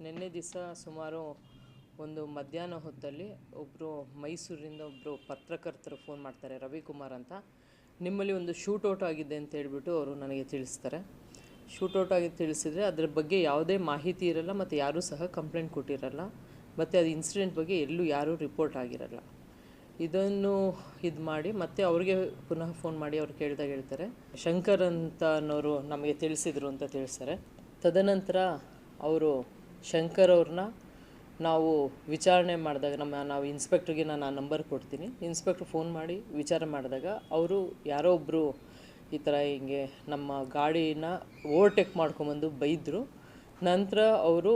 ನಿನ್ನೆ ದಿವಸ ಸುಮಾರು ಒಂದು ಮಧ್ಯಾಹ್ನ ಹೊತ್ತಲ್ಲಿ ಒಬ್ಬರು ಮೈಸೂರಿಂದ ಒಬ್ಬರು ಪತ್ರಕರ್ತರು ಫೋನ್ ಮಾಡ್ತಾರೆ, ರವಿಕುಮಾರ್ ಅಂತ. ನಿಮ್ಮಲ್ಲಿ ಒಂದು ಶೂಟೌಟ್ ಆಗಿದೆ ಅಂತ ಹೇಳ್ಬಿಟ್ಟು ಅವರು ನನಗೆ ತಿಳಿಸ್ತಾರೆ. ಶೂಟೌಟ್ ಆಗಿ ತಿಳಿಸಿದರೆ ಅದರ ಬಗ್ಗೆ ಯಾವುದೇ ಮಾಹಿತಿ ಇರಲ್ಲ ಮತ್ತು ಯಾರೂ ಸಹ ಕಂಪ್ಲೇಂಟ್ ಕೊಟ್ಟಿರಲ್ಲ ಮತ್ತು ಅದು ಇನ್ಸಿಡೆಂಟ್ ಬಗ್ಗೆ ಎಲ್ಲೂ ಯಾರೂ ರಿಪೋರ್ಟ್ ಆಗಿರಲ್ಲ. ಇದನ್ನು ಮಾಡಿ ಮತ್ತೆ ಅವ್ರಿಗೆ ಪುನಃ ಫೋನ್ ಮಾಡಿ ಅವ್ರು ಕೇಳ್ತಾರೆ, ಶಂಕರ್ ಅಂತ ಅನ್ನೋರು ನಮಗೆ ತಿಳಿಸಿದರು ಅಂತ ತಿಳಿಸ್ತಾರೆ. ತದನಂತರ ಅವರು ಶಂಕರ್ ಅವ್ರನ್ನ ನಾವು ವಿಚಾರಣೆ ಮಾಡಿದಾಗ ನಾವು ಇನ್ಸ್ಪೆಕ್ಟ್ರಿಗೆ ನಾನು ಆ ನಂಬರ್ ಕೊಡ್ತೀನಿ. ಇನ್ಸ್ಪೆಕ್ಟ್ರ್ ಫೋನ್ ಮಾಡಿ ವಿಚಾರ ಮಾಡಿದಾಗ ಅವರು ಯಾರೋ ಒಬ್ಬರು ಈ ಥರ ಹಿಂಗೆ ನಮ್ಮ ಗಾಡಿನ ಓವರ್ಟೇಕ್ ಮಾಡ್ಕೊಂಬಂದು ಬೈದರು. ನಂತರ ಅವರು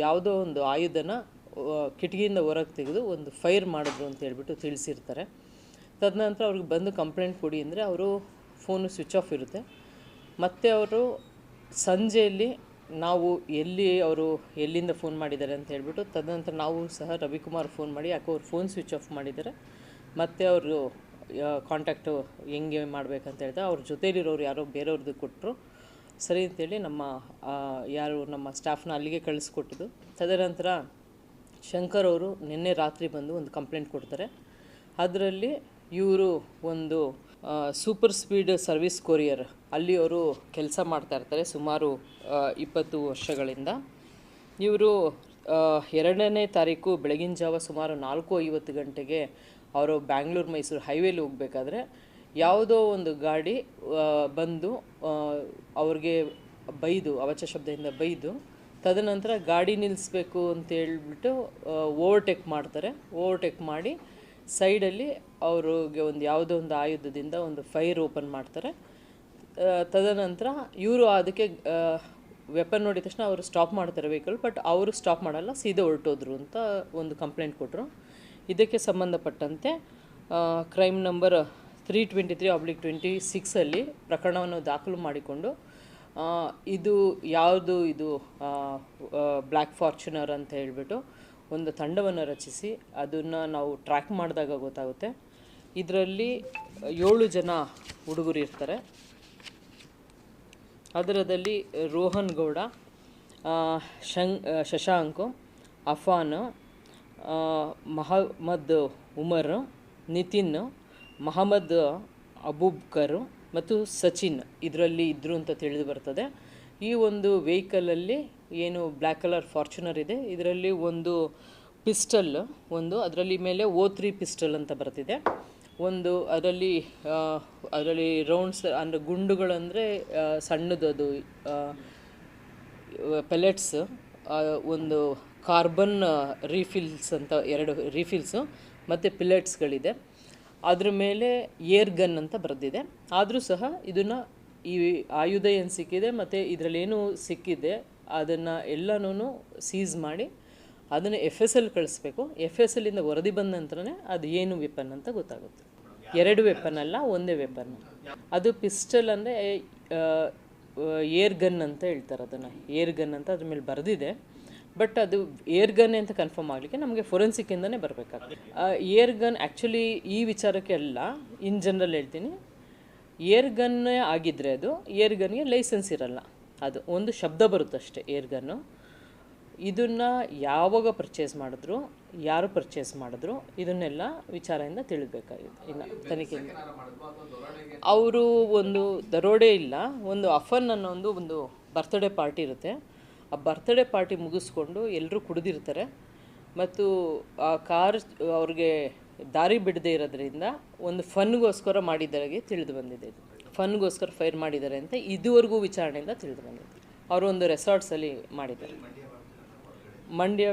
ಯಾವುದೋ ಒಂದು ಆಯುಧನ ಕಿಟಕಿಯಿಂದ ಹೊರಗೆ ತೆಗೆದು ಒಂದು ಫೈರ್ ಮಾಡಿದ್ರು ಅಂತ ಹೇಳ್ಬಿಟ್ಟು ತಿಳಿಸಿರ್ತಾರೆ. ತದನಂತರ ಅವ್ರಿಗೆ ಬಂದು ಕಂಪ್ಲೇಂಟ್ ಕೊಡಿ ಅಂದರೆ ಅವರು ಫೋನು ಸ್ವಿಚ್ ಆಫ್ ಇರುತ್ತೆ. ಮತ್ತು ಅವರು ಸಂಜೆಯಲ್ಲಿ ನಾವು ಅವರು ಎಲ್ಲಿಂದ ಫೋನ್ ಮಾಡಿದ್ದಾರೆ ಅಂತ ಹೇಳ್ಬಿಟ್ಟು ತದನಂತರ ನಾವು ಸಹ ರವಿಕುಮಾರ್ ಫೋನ್ ಮಾಡಿ ಯಾಕೆ ಅವ್ರು ಫೋನ್ ಸ್ವಿಚ್ ಆಫ್ ಮಾಡಿದ್ದಾರೆ ಮತ್ತು ಅವರು ಕಾಂಟ್ಯಾಕ್ಟು ಹೆಂಗೆ ಮಾಡಬೇಕಂತ ಹೇಳ್ತಾರೆ. ಅವ್ರ ಜೊತೆಲಿರೋರು ಯಾರೋ ಬೇರೆಯವ್ರದ್ದು ಕೊಟ್ಟರು. ಸರಿ ಅಂತೇಳಿ ನಮ್ಮ ಸ್ಟಾಫ್ನ ಅಲ್ಲಿಗೆ ಕಳಿಸ್ಕೊಟ್ಟಿದ್ದು. ತದನಂತರ ಶಂಕರ್ ಅವರು ನಿನ್ನೆ ರಾತ್ರಿ ಬಂದು ಒಂದು ಕಂಪ್ಲೇಂಟ್ ಕೊಡ್ತಾರೆ. ಅದರಲ್ಲಿ ಇವರು ಒಂದು ಸೂಪರ್ ಸ್ಪೀಡ್ ಸರ್ವಿಸ್ ಕೊರಿಯರ್ ಅಲ್ಲಿ ಅವರು ಕೆಲಸ ಮಾಡ್ತಾಯಿರ್ತಾರೆ ಸುಮಾರು 20 ವರ್ಷಗಳಿಂದ. ಇವರು 2ನೇ ತಾರೀಕು ಬೆಳಗಿನ ಜಾವ ಸುಮಾರು 4:50 ಗಂಟೆಗೆ ಅವರು ಬ್ಯಾಂಗ್ಳೂರು ಮೈಸೂರು ಹೈವೇಲಿ ಹೋಗಬೇಕಾದ್ರೆ ಯಾವುದೋ ಒಂದು ಗಾಡಿ ಬಂದು ಅವ್ರಿಗೆ ಬೈದು ಅವಚ ಶಬ್ದದಿಂದ ಬೈದು ತದನಂತರ ಗಾಡಿ ನಿಲ್ಲಿಸ್ಬೇಕು ಅಂತೇಳ್ಬಿಟ್ಟು ಓವರ್ಟೇಕ್ ಮಾಡ್ತಾರೆ. ಓವರ್ಟೇಕ್ ಮಾಡಿ ಸೈಡಲ್ಲಿ ಅವ್ರಿಗೆ ಯಾವುದೋ ಒಂದು ಆಯುಧದಿಂದ ಒಂದು ಫೈರ್ ಓಪನ್ ಮಾಡ್ತಾರೆ. ತದನಂತರ ಇವರು ಅದಕ್ಕೆ ವೆಪನ್ ನೋಡಿದ ತಕ್ಷಣ ಅವರು ಸ್ಟಾಪ್ ಮಾಡ್ತಾರೆ ವೆಹಿಕಲ್. ಬಟ್ ಅವರು ಸ್ಟಾಪ್ ಮಾಡಲ್ಲ, ಸೀದಾ ಹೊರಟೋದ್ರು ಅಂತ ಒಂದು ಕಂಪ್ಲೇಂಟ್ ಕೊಟ್ಟರು. ಇದಕ್ಕೆ ಸಂಬಂಧಪಟ್ಟಂತೆ ಕ್ರೈಮ್ ನಂಬರ್ 323/26 ಪ್ರಕರಣವನ್ನು ದಾಖಲು ಮಾಡಿಕೊಂಡು ಇದು ಬ್ಲ್ಯಾಕ್ ಫಾರ್ಚುನರ್ ಅಂತ ಹೇಳ್ಬಿಟ್ಟು ಒಂದು ತಂಡವನ್ನು ರಚಿಸಿ ಅದನ್ನು ನಾವು ಟ್ರ್ಯಾಕ್ ಮಾಡಿದಾಗ ಗೊತ್ತಾಗುತ್ತೆ. ಇದರಲ್ಲಿ 7 ಜನ ಹುಡುಗರು ಇರ್ತಾರೆ. ಅದರದಲ್ಲಿ ರೋಹನ್ ಗೌಡ, ಶಶಾಂಕ್, ಅಫಾನ್, ಮಹಮ್ಮದ್ ಉಮರ್, ನಿತಿನ್, ಮಹಮ್ಮದ್ ಅಬೂಬ್ಕರ್ ಮತ್ತು ಸಚಿನ್ ಇದರಲ್ಲಿ ಇದ್ದರು ಅಂತ ತಿಳಿದು ಬರ್ತದೆ. ಈ ಒಂದು ವೆಹಿಕಲಲ್ಲಿ ಏನು ಬ್ಲ್ಯಾಕ್ ಕಲರ್ ಫಾರ್ಚುನರ್ ಇದೆ, ಇದರಲ್ಲಿ ಒಂದು ಪಿಸ್ಟಲ್, ಅದರಲ್ಲಿ ಮೇಲೆ O3 ಪಿಸ್ಟಲ್ ಅಂತ ಬರ್ತಿದೆ. ಅದರಲ್ಲಿ ರೌಂಡ್ಸ್ ಅಂದರೆ ಗುಂಡುಗಳಂದರೆ ಸಣ್ಣದದು ಪೆಲೆಟ್ಸ್, ಒಂದು ಕಾರ್ಬನ್ ರೀಫಿಲ್ಸ್ ಅಂತ 2 ರೀಫಿಲ್ಸು ಮತ್ತು ಪಿಲೆಟ್ಸ್ಗಳಿದೆ. ಅದ್ರ ಮೇಲೆ ಏರ್ ಗನ್ ಅಂತ ಬರೆದಿದೆ. ಆದರೂ ಸಹ ಇದನ್ನು ಈ ಆಯುಧ ಏನು ಸಿಕ್ಕಿದೆ ಮತ್ತು ಇದರಲ್ಲೇನು ಸಿಕ್ಕಿದೆ ಅದನ್ನು ಎಲ್ಲನೂ ಸೀಸ್ ಮಾಡಿ ಅದನ್ನು FSL ಕಳಿಸ್ಬೇಕು. FSLಂದ ವರದಿ ಬಂದ ನಂತರನೇ ಅದು ಏನು ವೆಪನ್ ಅಂತ ಗೊತ್ತಾಗುತ್ತೆ. 2 ವೆಪನ್ ಅಲ್ಲ, ಒಂದೇ ವೆಪನ್. ಅದು ಪಿಸ್ಟಲ್ ಅಂದರೆ ಏರ್ ಗನ್ ಅಂತ ಹೇಳ್ತಾರೆ. ಅದನ್ನು ಏರ್ ಗನ್ ಅಂತ ಅದ್ರ ಮೇಲೆ ಬರೆದಿದೆ. ಬಟ್ ಅದು ಏರ್ ಗನ್ ಅಂತ ಕನ್ಫರ್ಮ್ ಆಗಲಿಕ್ಕೆ ನಮಗೆ ಫೊರೆನ್ಸಿಕ್ಕಿಂದನೇ ಬರಬೇಕಾಗ್ತದೆ. ಏರ್ ಗನ್ ಆ್ಯಕ್ಚುಲಿ ಈ ವಿಚಾರಕ್ಕೆ ಅಲ್ಲ, ಇನ್ ಜನರಲ್ ಹೇಳ್ತೀನಿ. ಏರ್ ಗನ್ನೇ ಆಗಿದ್ದರೆ ಅದು ಏರ್ ಗನ್ಗೆ ಲೈಸೆನ್ಸ್ ಇರಲ್ಲ. ಅದು ಒಂದು ಶಬ್ದ ಬರುತ್ತಷ್ಟೇ ಏರ್ ಗನ್ನು. ಇದನ್ನು ಯಾವಾಗ ಪರ್ಚೇಸ್ ಮಾಡಿದ್ರು, ಯಾರು ಪರ್ಚೇಸ್ ಮಾಡಿದ್ರು, ಇದನ್ನೆಲ್ಲ ವಿಚಾರದಿಂದ ತಿಳಿಬೇಕಾಗಿದೆ. ಇನ್ನು ತನಿಖೆಯಿಂದ ಅವರು ಒಂದು ದರೋಡೆ ಇಲ್ಲ, ಒಂದು ಅಫನ್ ಅನ್ನೋ ಒಂದು ಬರ್ತ್ಡೇ ಪಾರ್ಟಿ ಇರುತ್ತೆ. ಆ ಬರ್ತ್ಡೇ ಪಾರ್ಟಿ ಮುಗಿಸ್ಕೊಂಡು ಎಲ್ಲರೂ ಕುಡಿದಿರ್ತಾರೆ ಮತ್ತು ಆ ಕಾರ್ ಅವ್ರಿಗೆ ದಾರಿ ಬಿಡದೇ ಇರೋದ್ರಿಂದ ಒಂದು ಫನ್ಗೋಸ್ಕರ ಮಾಡಿದ್ದಾಗೆ ತಿಳಿದು ಬಂದಿದೆ. ಇದು ಫನ್ಗೋಸ್ಕರ ಫೈರ್ ಮಾಡಿದ್ದಾರೆ ಅಂತ ಇದುವರೆಗೂ ವಿಚಾರಣೆಯಿಂದ ತಿಳಿದು ಬಂದಿದೆ. ಅವರು ಒಂದು ರೆಸಾರ್ಟ್ಸಲ್ಲಿ ಮಾಡಿದ್ದಾರೆ. ಮಂಡ್ಯ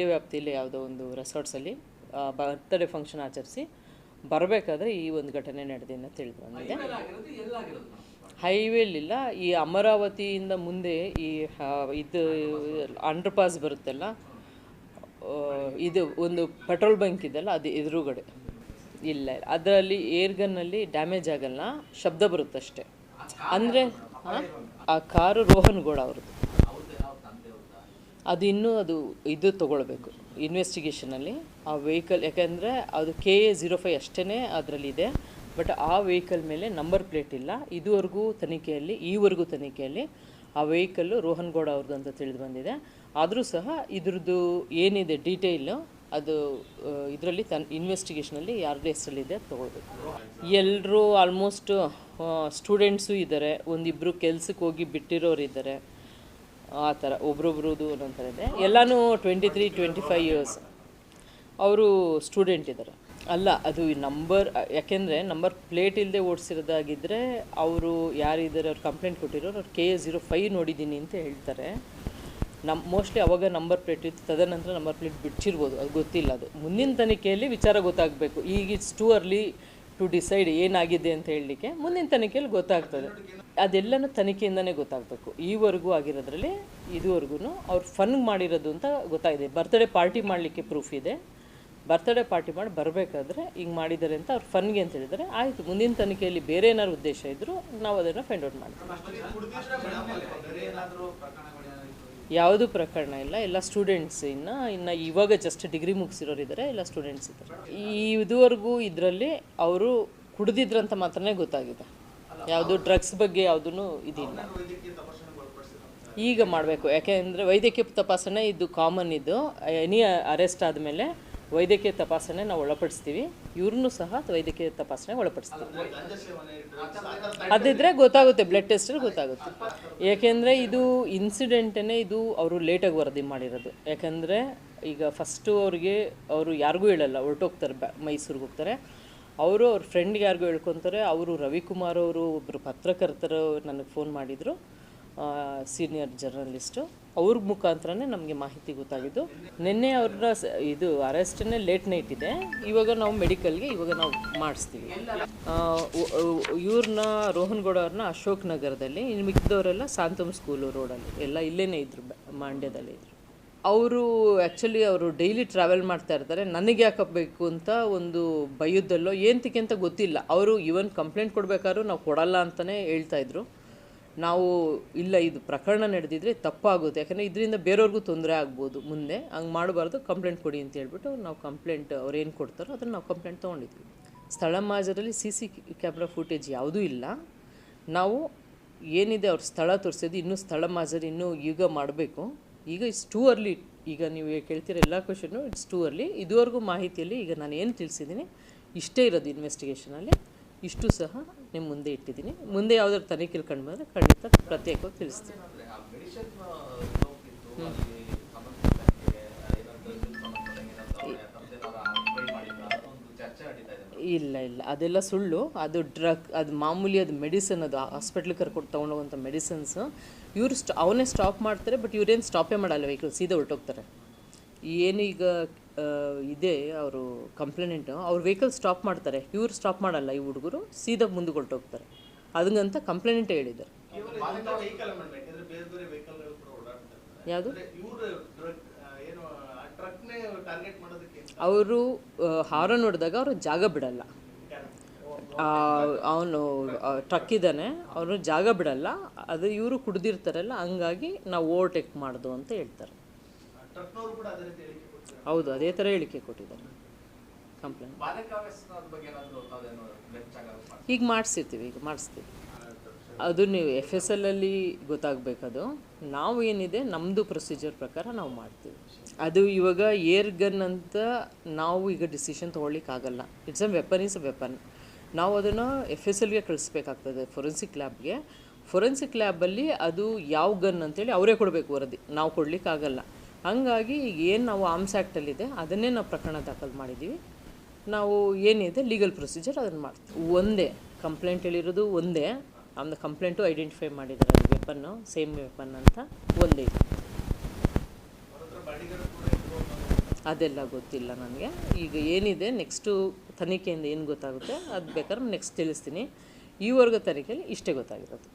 ವ್ಯಾಪ್ತಿಯಲ್ಲಿ ಯಾವುದೋ ಒಂದು ರೆಸಾರ್ಟ್ಸಲ್ಲಿ ಬರ್ತ್ಡೇ ಫಂಕ್ಷನ್ ಆಚರಿಸಿ ಬರಬೇಕಾದ್ರೆ ಈ ಒಂದು ಘಟನೆ ನಡೆದಿದೆ ತಿಳಿದು ಬಂದಿದೆ. ಹೈವೇಲಿಲ್ಲ, ಈ ಅಮರಾವತಿಯಿಂದ ಮುಂದೆ ಇದು ಅಂಡರ್ ಪಾಸ್ ಬರುತ್ತಲ್ಲ, ಇದು ಒಂದು ಪೆಟ್ರೋಲ್ ಬಂಕ್ ಇದೆಲ್ಲ, ಅದು ಎದುರುಗಡೆ ಇಲ್ಲ. ಅದರಲ್ಲಿ ಏರ್ ಗನ್ನಲ್ಲಿ ಡ್ಯಾಮೇಜ್ ಆಗಲ್ಲ, ಶಬ್ದ ಬರುತ್ತಷ್ಟೆ. ಅಂದರೆ ಆ ಕಾರು ರೋಹನ್ ಗೌಡ ಅವ್ರದ್ದು. ಇದು ತೊಗೊಳ್ಬೇಕು ಇನ್ವೆಸ್ಟಿಗೇಷನಲ್ಲಿ ಆ ವೆಹಿಕಲ್. ಯಾಕೆಂದರೆ ಅದು KA05 ಅಷ್ಟೇ ಅದರಲ್ಲಿದೆ. ಬಟ್ ಆ ವೆಹಿಕಲ್ ಮೇಲೆ ನಂಬರ್ ಪ್ಲೇಟ್ ಇಲ್ಲ. ಈವರೆಗೂ ತನಿಖೆಯಲ್ಲಿ ಆ ವೆಹಿಕಲ್ಲು ರೋಹನ್ ಗೌಡ ಅವ್ರದ್ದು ಅಂತ ತಿಳಿದು ಬಂದಿದೆ. ಆದರೂ ಸಹ ಇದ್ರದ್ದು ಏನಿದೆ ಡೀಟೇಲು ಅದು ಇದರಲ್ಲಿ ಇನ್ವೆಸ್ಟಿಗೇಷನಲ್ಲಿ ಯಾರ್ದು ಹೆಸರಲ್ಲಿದೆ ಅದು ತೊಗೊಳ್ಬೇಕು. ಎಲ್ಲರೂ ಆಲ್ಮೋಸ್ಟ್ ಸ್ಟೂಡೆಂಟ್ಸು ಇದ್ದಾರೆ, ಒಂದಿಬ್ಬರು ಕೆಲ್ಸಕ್ಕೆ ಹೋಗಿ ಬಿಟ್ಟಿರೋರು ಇದ್ದಾರೆ, ಆ ಥರ ಒಬ್ರೊಬ್ರದ್ದು ಒಂದೊಂಥರ ಇದೆ. ಎಲ್ಲನೂ 23-25 ಇಯರ್ಸ್ ಅವರು ಸ್ಟೂಡೆಂಟ್ ಇದ್ದಾರೆ. ಅಲ್ಲ, ಅದು ನಂಬರ್, ಯಾಕೆಂದರೆ ನಂಬರ್ ಪ್ಲೇಟ್ ಇಲ್ಲದೆ ಓಡಿಸಿರೋದಾಗಿದ್ದರೆ ಅವರು ಯಾರಿದ್ದಾರೆ ಅವ್ರು ಕಂಪ್ಲೇಂಟ್ ಕೊಟ್ಟಿರೋರು ಅವ್ರು KA05 ನೋಡಿದ್ದೀನಿ ಅಂತ ಹೇಳ್ತಾರೆ. ಮೋಸ್ಟ್ಲಿ ಅವಾಗ ನಂಬರ್ ಪ್ಲೇಟ್ ಇತ್ತು, ತದನಂತರ ನಂಬರ್ ಪ್ಲೇಟ್ ಬಿಡ್ಸಿರ್ಬೋದು, ಅದು ಗೊತ್ತಿಲ್ಲ. ಅದು ಮುಂದಿನ ತನಿಖೆಯಲ್ಲಿ ವಿಚಾರ ಗೊತ್ತಾಗಬೇಕು. ಈಗ it's too early to decide ಏನಾಗಿದೆ ಅಂತ ಹೇಳಲಿಕ್ಕೆ. ಮುಂದಿನ ತನಿಖೆಯಲ್ಲಿ ಗೊತ್ತಾಗ್ತದೆ, ಅದೆಲ್ಲನೂ ತನಿಖೆಯಿಂದನೇ ಗೊತ್ತಾಗಬೇಕು. ಈವರೆಗೂ ಆಗಿರೋದ್ರಲ್ಲಿ ಇದುವರೆಗೂ ಅವ್ರು ಫನ್ ಮಾಡಿರೋದು ಅಂತ ಗೊತ್ತಾಗಿದೆ. ಬರ್ತ್ಡೇ ಪಾರ್ಟಿ ಮಾಡಲಿಕ್ಕೆ ಪ್ರೂಫ್ ಇದೆ. ಬರ್ತ್ಡೇ ಪಾರ್ಟಿ ಮಾಡಿ ಬರಬೇಕಾದ್ರೆ ಹಿಂಗೆ ಮಾಡಿದ್ದಾರೆ ಅಂತ ಅವ್ರು ಫನ್ಗೆ ಅಂತ ಹೇಳಿದ್ದಾರೆ. ಆಯಿತು, ಮುಂದಿನ ತನಿಖೆಯಲ್ಲಿ ಬೇರೆ ಏನಾದ್ರು ಉದ್ದೇಶ ಇದ್ದರೂ ನಾವು ಅದನ್ನು ಫೈಂಡ್ ಔಟ್ ಮಾಡ್ತೀವಿ. ಯಾವುದೂ ಪ್ರಕರಣ ಇಲ್ಲ, ಎಲ್ಲ ಸ್ಟೂಡೆಂಟ್ಸ್. ಇನ್ನು ಇವಾಗ ಜಸ್ಟ್ ಡಿಗ್ರಿ ಮುಗಿಸಿರೋರು ಇದ್ದಾರೆ, ಎಲ್ಲ ಸ್ಟೂಡೆಂಟ್ಸ್ ಇದ್ದಾರೆ. ಇದುವರೆಗೂ ಇದರಲ್ಲಿ ಅವರು ಕುಡಿದಿದ್ರಂತ ಮಾತ್ರನೇ ಗೊತ್ತಾಗಿದೆ. ಯಾವುದು ಡ್ರಗ್ಸ್ ಬಗ್ಗೆ ಯಾವುದೂ ಇದಿಲ್ಲ. ಈಗ ಮಾಡಬೇಕು, ಯಾಕೆಂದರೆ ವೈದ್ಯಕೀಯ ತಪಾಸಣೆ ಇದು ಕಾಮನ್. ಇದು ಎನಿ ಅರೆಸ್ಟ್ ಆದಮೇಲೆ ವೈದ್ಯಕೀಯ ತಪಾಸಣೆ ನಾವು ಒಳಪಡಿಸ್ತೀವಿ. ಇವ್ರನ್ನೂ ಸಹ ವೈದ್ಯಕೀಯ ತಪಾಸಣೆಗೆ ಒಳಪಡಿಸ್ತೀವಿ. ಅದಿದ್ದರೆ ಗೊತ್ತಾಗುತ್ತೆ, ಬ್ಲಡ್ ಟೆಸ್ಟಲ್ಲಿ ಗೊತ್ತಾಗುತ್ತೆ. ಯಾಕೆಂದರೆ ಇದು ಇನ್ಸಿಡೆಂಟೇ ಇದು ಅವರು ಲೇಟಾಗಿ ವರದಿ ಮಾಡಿರೋದು. ಯಾಕೆಂದರೆ ಈಗ ಫಸ್ಟು ಅವರು ಯಾರಿಗೂ ಹೇಳಲ್ಲ, ಹೊರಟೋಗ್ತಾರೆ, ಮೈಸೂರಿಗೆ ಹೋಗ್ತಾರೆ. ಅವರು ಅವ್ರ ಫ್ರೆಂಡ್ಗೆ ಯಾರಿಗೂ ಹೇಳ್ಕೊತಾರೆ. ಅವರು ರವಿಕುಮಾರ್ ಅವರು ಒಬ್ಬರು ಪತ್ರಕರ್ತರು ನನಗೆ ಫೋನ್ ಮಾಡಿದರು, ಸೀನಿಯರ್ ಜರ್ನಲಿಸ್ಟು. ಅವ್ರ ಮುಖಾಂತರನೇ ನಮಗೆ ಮಾಹಿತಿ ಗೊತ್ತಾಗಿದ್ದು. ನಿನ್ನೆ ಅವ್ರನ್ನ ಇದು ಅರೆಸ್ಟನ್ನೇ ಲೇಟ್ ನೈಟ್ ಇದೆ. ಇವಾಗ ನಾವು ಮೆಡಿಕಲ್ಗೆ ನಾವು ಮಾಡಿಸ್ತೀವಿ. ಇವ್ರನ್ನ ರೋಹನ್ಗೌಡ ಅವ್ರನ್ನ ಅಶೋಕ್ ನಗರದಲ್ಲಿ, ಇನ್ನು ಮಿಕ್ಕಿದವರೆಲ್ಲ ಸಾಂತಮ್ ಸ್ಕೂಲು ರೋಡಲ್ಲಿ ಎಲ್ಲ ಇಲ್ಲೇ ಇದ್ರು, ಮಂಡ್ಯದಲ್ಲಿ ಇದ್ರು. ಅವರು ಆ್ಯಕ್ಚುಲಿ ಅವರು ಡೈಲಿ ಟ್ರಾವೆಲ್ ಮಾಡ್ತಾ ಇರ್ತಾರೆ. ನನಗೆ ಯಾಕಬೇಕು ಅಂತ ಒಂದು ಭಯದಲ್ಲೋ ಏನಕ್ಕೆ ಅಂತ ಗೊತ್ತಿಲ್ಲ. ಅವರು ಈವನ್ ಕಂಪ್ಲೇಂಟ್ ಕೊಡಬೇಕಾದ್ರೂ ನಾವು ಕೊಡಲ್ಲ ಅಂತಲೇ ಹೇಳ್ತಾಯಿದ್ರು. ನಾವು ಇಲ್ಲ, ಇದು ಪ್ರಕರಣ ನಡೆದಿದ್ರೆ ತಪ್ಪಾಗುತ್ತೆ, ಯಾಕಂದರೆ ಇದರಿಂದ ಬೇರೆಯವ್ರಿಗೂ ತೊಂದರೆ ಆಗ್ಬೋದು, ಮುಂದೆ ಹಂಗೆ ಮಾಡಬಾರ್ದು, ಕಂಪ್ಲೇಂಟ್ ಕೊಡಿ ಅಂತ ಹೇಳ್ಬಿಟ್ಟು ನಾವು ಕಂಪ್ಲೇಂಟ್ ಅವ್ರು ಏನು ಕೊಡ್ತಾರೋ ಅದನ್ನು ನಾವು ಕಂಪ್ಲೇಂಟ್ ತೊಗೊಂಡಿದ್ವಿ. ಸ್ಥಳ ಮಾಜರಲ್ಲಿ CC ಕ್ಯಾಮ್ರಾ ಫುಟೇಜ್ ಯಾವುದೂ ಇಲ್ಲ. ನಾವು ಏನಿದೆ ಅವ್ರ ಸ್ಥಳ ತೋರಿಸಿದ್ದು, ಇನ್ನೂ ಸ್ಥಳ ಮಾಜರಿ ಇನ್ನೂ ಈಗ ಮಾಡಬೇಕು. ಈಗ ಇಟ್ಸ್ ಟೂ ಅರ್ಲಿ. ಈಗ ನೀವು ಕೇಳ್ತೀರ ಎಲ್ಲ ಕ್ವಶನ್ನು, ಇಟ್ಸ್ ಟೂ ಅರ್ಲಿ. ಇದುವರೆಗೂ ಮಾಹಿತಿಯಲ್ಲಿ ಈಗ ನಾನು ಏನು ತಿಳಿಸಿದ್ದೀನಿ ಇಷ್ಟೇ ಇರೋದು ಇನ್ವೆಸ್ಟಿಗೇಷನಲ್ಲಿ. ಇಷ್ಟು ಸಹ ನಿಮ್ಮ ಮುಂದೆ ಇಟ್ಟಿದ್ದೀನಿ. ಮುಂದೆ ಯಾವುದಾದ್ರು ತನಿಖೆಯಲ್ಲಿ ಕಂಡು ಬಂದರೆ ಖಂಡಿತ ಪ್ರತ್ಯೇಕವಾಗಿ ತಿಳಿಸ್ತೀನಿ. ಇಲ್ಲ, ಅದೆಲ್ಲ ಸುಳ್ಳು. ಅದು ಅದು ಮಾಮೂಲಿ, ಅದು ಮೆಡಿಸನ್, ಅದು ಹಾಸ್ಪಿಟ್ಲಿಗೆ ಕರ್ಕೊಂಡು ತೊಗೊಂಡೋಗುವಂಥ ಮೆಡಿಸನ್ಸು. ಇವರು ಅವನೇ ಸ್ಟಾಪ್ ಮಾಡ್ತಾರೆ, ಬಟ್ ಇವ್ರೇನು ಸ್ಟಾಪೇ ಮಾಡಲ್ಲ, ವೆಹಿಕಲ್ ಸೀದಾ ಹೊರಟೋಗ್ತಾರೆ. ಏನು ಈಗ ಇದೆ ಅವರು ಕಂಪ್ಲೇಂಟು, ಅವ್ರ ವೆಹಿಕಲ್ ಸ್ಟಾಪ್ ಮಾಡ್ತಾರೆ, ಇವ್ರು ಸ್ಟಾಪ್ ಮಾಡಲ್ಲ. ಈ ಹುಡುಗರು ಸೀದಾ ಮುಂದೆ ಹೊರಟೋಗ್ತಾರೆ. ಅದಕ್ಕಂತ ಕಂಪ್ಲೇಂಟೇ ಹೇಳಿದ್ದಾರೆ. ಯಾವುದು ಅವರು ಹಾರನ್ ಹೊಡೆದಾಗ ಅವರು ಜಾಗ ಬಿಡಲ್ಲ. ಅವನು ಟ್ರಕ್ ಇದ್ದಾನೆ, ಅವನು ಜಾಗ ಬಿಡಲ್ಲ. ಅದು ಇವರು ಕುಡ್ದಿರ್ತಾರಲ್ಲ, ಹಂಗಾಗಿ ನಾವು ಓವರ್ಟೇಕ್ ಮಾಡ್ದು ಅಂತ ಹೇಳ್ತಾರೆ. ಹೌದು, ಅದೇ ಥರ ಹೇಳಿಕೆ ಕೊಟ್ಟಿದ್ದಾರೆ ಕಂಪ್ಲೇಂಟ್. ಈಗ ಮಾಡಿಸ್ತೀವಿ. ಅದು ನೀವು FSLಲ್ಲಿ ಗೊತ್ತಾಗಬೇಕದು. ನಾವು ಏನಿದೆ ನಮ್ಮದು ಪ್ರೊಸೀಜರ್ ಪ್ರಕಾರ ನಾವು ಮಾಡ್ತೀವಿ. ಅದು ಇವಾಗ ಏರ್ ಗನ್ ಅಂತ ನಾವು ಈಗ ಡಿಸಿಷನ್ ತೊಗೊಳ್ಳಿಕ್ಕಾಗಲ್ಲ. It's is a weapon. ನಾವು ಅದನ್ನು FSLಗೆ ಕಳಿಸ್ಬೇಕಾಗ್ತದೆ, ಫೊರೆನ್ಸಿಕ್ ಲ್ಯಾಬ್ಗೆ. ಫೊರೆನ್ಸಿಕ್ ಲ್ಯಾಬಲ್ಲಿ ಅದು ಯಾವ ಗನ್ ಅಂತೇಳಿ ಅವರೇ ಕೊಡಬೇಕು ವರದಿ, ನಾವು ಕೊಡಲಿಕ್ಕಾಗಲ್ಲ. ಹಾಗಾಗಿ ಈಗ ಏನು ನಾವು ಆರ್ಮ್ಸ್ ಆ್ಯಕ್ಟಲ್ಲಿದೆ ಅದನ್ನೇ ನಾವು ಪ್ರಕರಣ ದಾಖಲು ಮಾಡಿದ್ದೀವಿ. ನಾವು ಏನಿದೆ ಲೀಗಲ್ ಪ್ರೊಸೀಜರ್ ಅದನ್ನು ಮಾಡ್ತೀವಿ. ಒಂದೇ ಕಂಪ್ಲೇಂಟ್ ಹೇಳಿರೋದು ಒಂದೇ. ಆಮೇಲೆ ಕಂಪ್ಲೇಂಟು ಐಡೆಂಟಿಫೈ ಮಾಡಿದ್ದಾರೆ, ಅದು ವೆಪನ್ನು ಸೇಮ್ ವೆಪನ್ ಅಂತ ಒಂದೇ ಇದೆ. ಅದೆಲ್ಲ ಗೊತ್ತಿಲ್ಲ ನನಗೆ. ಈಗ ಏನಿದೆ ನೆಕ್ಸ್ಟು ತನಿಖೆಯಿಂದ ಏನು ಗೊತ್ತಾಗುತ್ತೆ ಅದು ಬೇಕಾದ್ರೆ ನೆಕ್ಸ್ಟ್ ತಿಳಿಸ್ತೀನಿ. ಈವರೆಗೂ ತನಿಖೆಯಲ್ಲಿ ಇಷ್ಟೇ ಗೊತ್ತಾಗಿರೋದು.